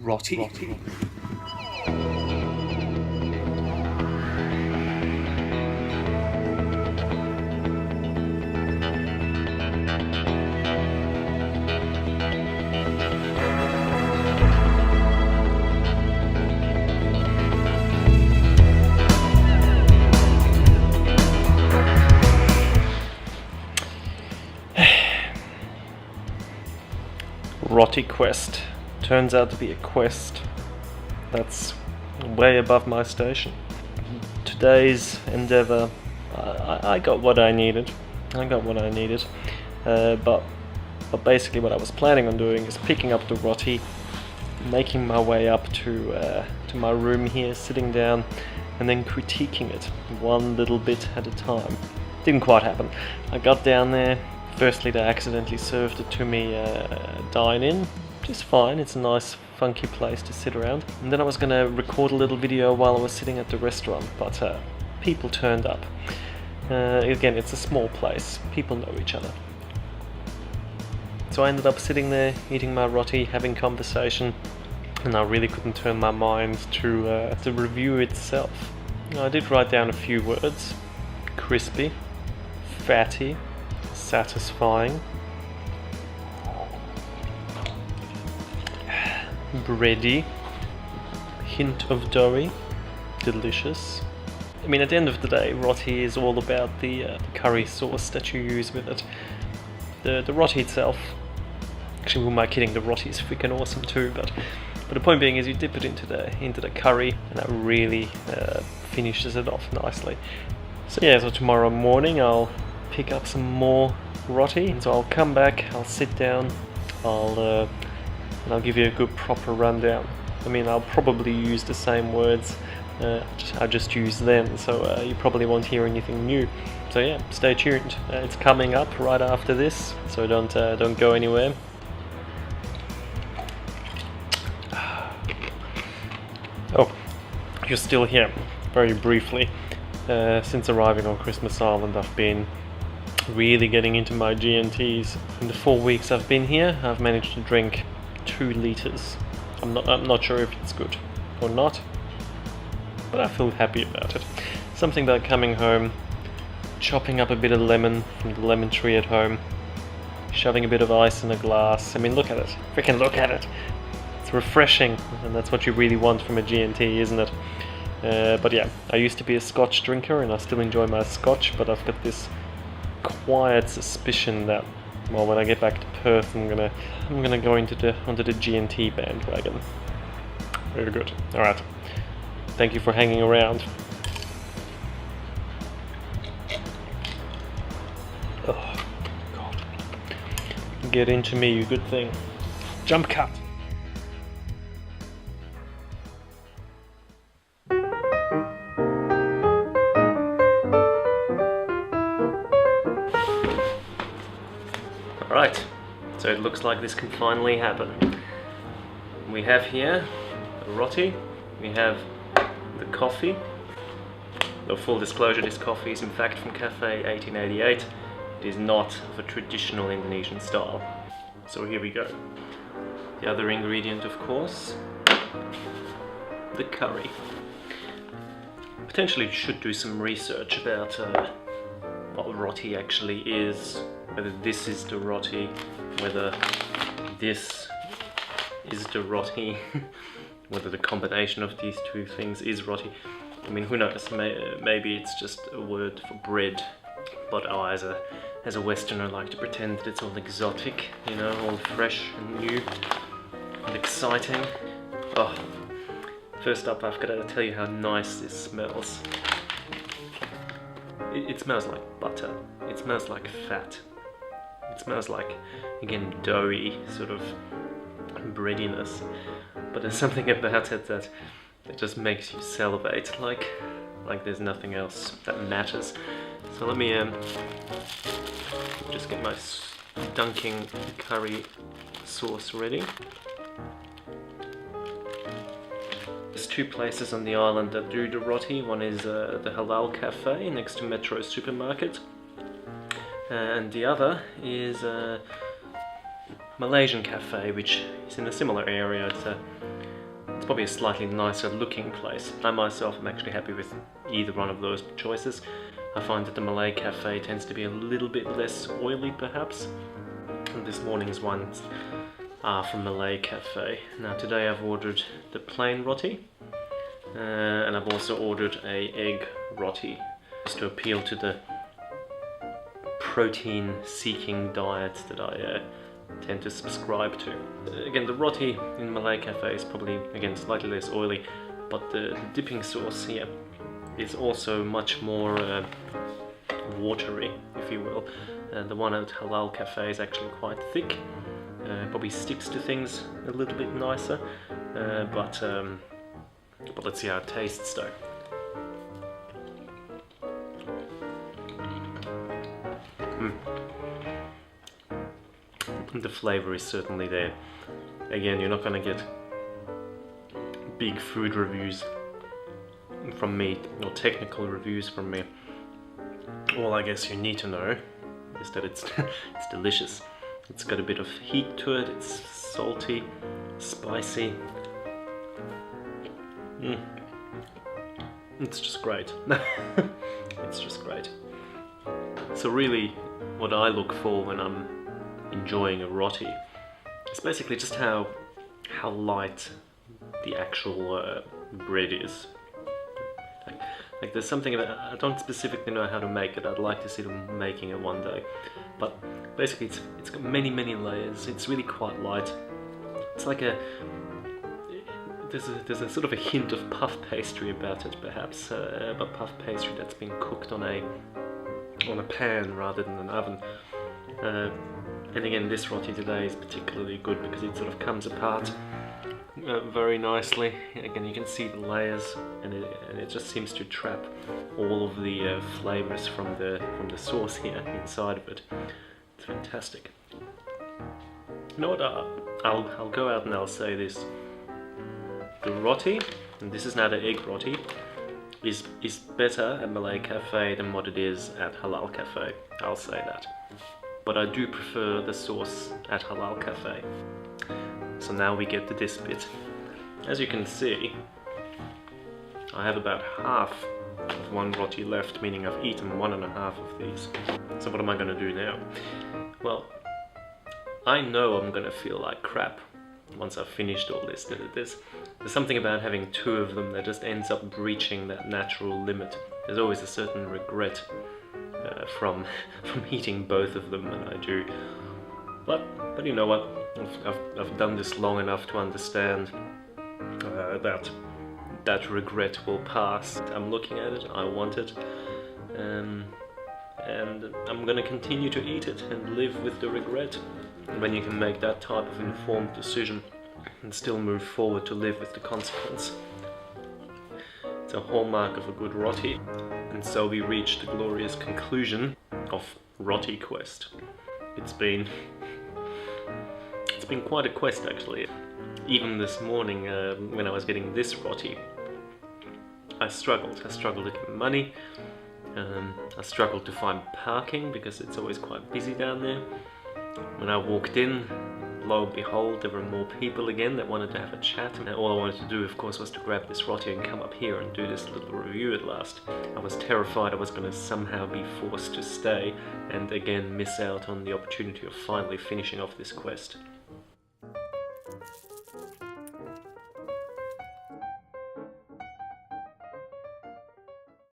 Roti. Roti quest. Turns out to be a quest that's way above my station. Today's endeavor, I got what I needed. But basically what I was planning on doing is picking up the roti, making my way up to my room here, sitting down, and then critiquing it one little bit at a time. Didn't quite happen. I got down there. Firstly, they accidentally served it to me dine-in, which is fine. It's a nice, funky place to sit around. And then I was going to record a little video while I was sitting at the restaurant, but people turned up. Again, it's a small place. People know each other. So I ended up sitting there, eating my roti, having conversation, and I really couldn't turn my mind to the review itself. I did write down a few words. Crispy, fatty, satisfying, bready, hint of doughy, delicious. I mean, at the end of the day, roti is all about the curry sauce that you use with it. The roti itself, actually, who am I kidding? The roti is freaking awesome too. But the point being is, you dip it into the curry, and that really finishes it off nicely. So yeah, so tomorrow morning I'll pick up some more roti, and so I'll come back, I'll sit down, and I'll give you a good proper rundown. I mean, I'll probably use the same words, I just use them, so you probably won't hear anything new. So yeah, stay tuned. It's coming up right after this, so don't go anywhere. Oh, you're still here. Very briefly. Since arriving on Christmas Island, I've been really getting into my G&Ts. In the 4 weeks I've been here, I've managed to drink 2 liters. I'm not sure if it's good or not, but I feel happy about it. Something about coming home, chopping up a bit of lemon from the lemon tree at home, shoving a bit of ice in a glass. I mean, look at it. Freaking look at it. It's refreshing, and that's what you really want from a G&T, isn't it? But yeah, I used to be a Scotch drinker, and I still enjoy my Scotch, but I've got this quiet suspicion that, well, when I get back to Perth, I'm gonna go onto the G&T bandwagon. Very good. All right. Thank you for hanging around. Oh God! Get into me, you good thing. Jump cut. Right, so it looks like this can finally happen. We have here the roti, we have the coffee. Though full disclosure, this coffee is in fact from Cafe 1888. It is not of a traditional Indonesian style. So here we go. The other ingredient, of course, the curry. Potentially should do some research about what roti actually is, whether this is the roti, whether this is the roti, whether the combination of these two things is roti. I mean, who knows? Maybe it's just a word for bread, but as a Westerner, I like to pretend that it's all exotic, you know, all fresh and new and exciting. Oh, first up, I've got to tell you how nice this smells. It smells like butter. It smells like fat. It smells like, again, doughy sort of breadiness. But there's something about it that just makes you salivate, like there's nothing else that matters. So let me just get my dunking curry sauce ready. There's 2 places on the island that do the roti. One is the Halal Cafe next to Metro Supermarket, and the other is Malaysian Cafe, which is in a similar area. It's It's probably a slightly nicer looking place. I myself am actually happy with either one of those choices. I find that the Malay Cafe tends to be a little bit less oily perhaps. And this morning's ones are from Malay Cafe. Now today I've ordered the plain roti and I've also ordered a egg roti just to appeal to the protein seeking diet that I tend to subscribe to. Again, the roti in Malay Cafe is probably, again, slightly less oily, but the dipping sauce here is also much more watery, if you will. The one at Halal Cafe is actually quite thick, probably sticks to things a little bit nicer, but let's see how it tastes though. The flavour is certainly there. Again, you're not going to get big food reviews from me, or technical reviews from me. All I guess you need to know is that it's it's delicious. It's got a bit of heat to it, it's salty, spicy. It's just great. It's just great. So really, what I look for when I'm enjoying a roti is basically just how light the actual bread is. Like there's something about, I don't specifically know how to make it. I'd like to see them making it one day, but basically it's got many layers. It's really quite light. It's like there's a sort of a hint of puff pastry about it, perhaps, but puff pastry that's been cooked on a pan rather than an oven. And again, this roti today is particularly good because it sort of comes apart very nicely. Again, you can see the layers, and it just seems to trap all of the flavors from the sauce here inside of it. It's fantastic. You know what? I'll go out and I'll say this: the roti, and this is now the egg roti, is better at Malay Cafe than what it is at Halal Cafe. I'll say that. But I do prefer the sauce at Halal Cafe. So now we get to this bit. As you can see, I have about half of one roti left, meaning I've eaten 1.5 of these. So what am I going to do now? Well, I know I'm going to feel like crap once I've finished all this. There's something about having 2 of them that just ends up breaching that natural limit. There's always a certain regret from eating both of them when I do. But you know what? I've done this long enough to understand that regret will pass. I'm looking at it, I want it, and I'm gonna continue to eat it and live with the regret. When you can make that type of informed decision and still move forward to live with the consequence. It's a hallmark of a good roti. And so we reach the glorious conclusion of Roti Quest. It's been quite a quest actually. Even this morning when I was getting this roti, I struggled to get money. I struggled to find parking because it's always quite busy down there. When I walked in, lo and behold, there were more people again that wanted to have a chat, and all I wanted to do, of course, was to grab this roti and come up here and do this little review at last. I was terrified I was going to somehow be forced to stay and again miss out on the opportunity of finally finishing off this quest.